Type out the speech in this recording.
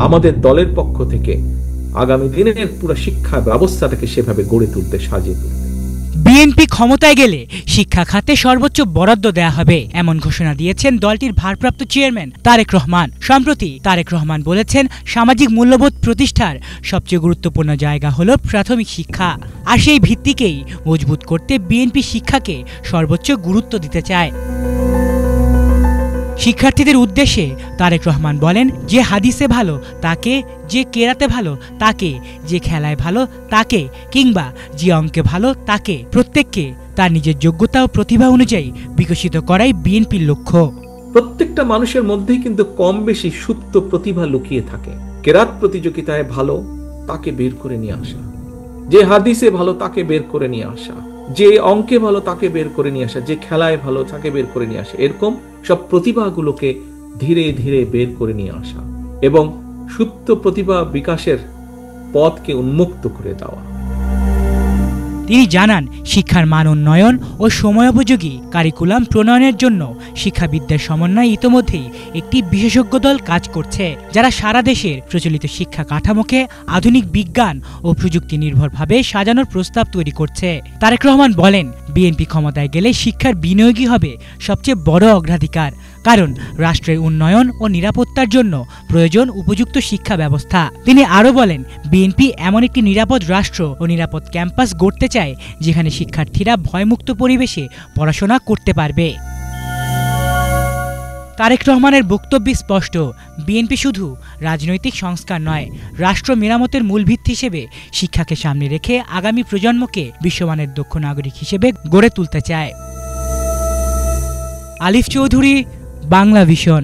আমাদের দলের পক্ষ থেকে আগামী দিনের পুরো শিক্ষা ব্যবস্থাটাকে সেভাবে গড়ে তুলতে, সাজিয়ে তুলতে। বিএনপি ক্ষমতায় গেলে শিক্ষা খাতে সর্বোচ্চ বরাদ্দ দেয়া হবে, এমন ঘোষণা দিয়েছেন দলটির ভারপ্রাপ্ত চেয়ারম্যান তারেক রহমান। সম্প্রতি তারেক রহমান বলেছেন, সামাজিক মূল্যবোধ প্রতিষ্ঠার সবচেয়ে গুরুত্বপূর্ণ জায়গা হলো প্রাথমিক শিক্ষা, আর সেই ভিত্তিকেই মজবুত করতে বিএনপি শিক্ষাকে সর্বোচ্চ গুরুত্ব দিতে চায়। শিক্ষার্থীদের উদ্দেশ্যে তারেক রহমান বলেন, যে হাদিসে ভালো তাকে, যে কেরাতে ভালো তাকে, যে খেলায় ভালো তাকে, কিংবা যে অঙ্কে ভালো তাকে, প্রত্যেককে তার নিজের যোগ্যতা ও প্রতিভা অনুযায়ী বিকশিত করাই বিএনপির লক্ষ্য। প্রত্যেকটা মানুষের মধ্যেই কিন্তু কম বেশি সুপ্ত প্রতিভা লুকিয়ে থাকে। কেরাত প্রতিযোগিতায় ভালো তাকে বের করে নিয়ে আসা, যে হাদিসে ভালো তাকে বের করে নিয়ে আসা, যে অঙ্কে ভালো তাকে বের করে নিয়ে আসা, যে খেলায় ভালো তাকে বের করে নিয়ে আসা, এরকম সব প্রতিভাগুলোকে ধীরে ধীরে বের করে নিয়ে আসা এবং সুপ্ত প্রতিভা বিকাশের পথকে উন্মুক্ত করে দেওয়া। তিনি জানান, শিক্ষার মান উন্নয়ন ও সময়োপযোগী কারিকুলাম প্রণয়নের জন্য শিক্ষাবিদদের সমন্বয়ে ইতোমধ্যেই একটি বিশেষজ্ঞ দল কাজ করছে, যারা সারা দেশের প্রচলিত শিক্ষা কাঠামোকে আধুনিক বিজ্ঞান ও প্রযুক্তি নির্ভরভাবে সাজানোর প্রস্তাব তৈরি করছে। তারেক রহমান বলেন, বিএনপি ক্ষমতায় গেলে শিক্ষার বিনিয়োগই হবে সবচেয়ে বড় অগ্রাধিকার, কারণ রাষ্ট্রের উন্নয়ন ও নিরাপত্তার জন্য প্রয়োজন উপযুক্ত শিক্ষা ব্যবস্থা। তিনি আরও বলেন, বিএনপি এমন একটি নিরাপদ রাষ্ট্র ও নিরাপদ ক্যাম্পাস গড়তে চায়, যেখানে শিক্ষার্থীরা ভয়মুক্ত পরিবেশে পড়াশোনা করতে পারবে। তারেক রহমানের বক্তব্য স্পষ্ট, বিএনপি শুধু রাজনৈতিক সংস্কার নয়, রাষ্ট্র মেরামতের মূল ভিত্তি হিসেবে শিক্ষাকে সামনে রেখে আগামী প্রজন্মকে বিশ্বমানের দক্ষ নাগরিক হিসেবে গড়ে তুলতে চায়। আলিফ চৌধুরী, বাংলা ভিশন।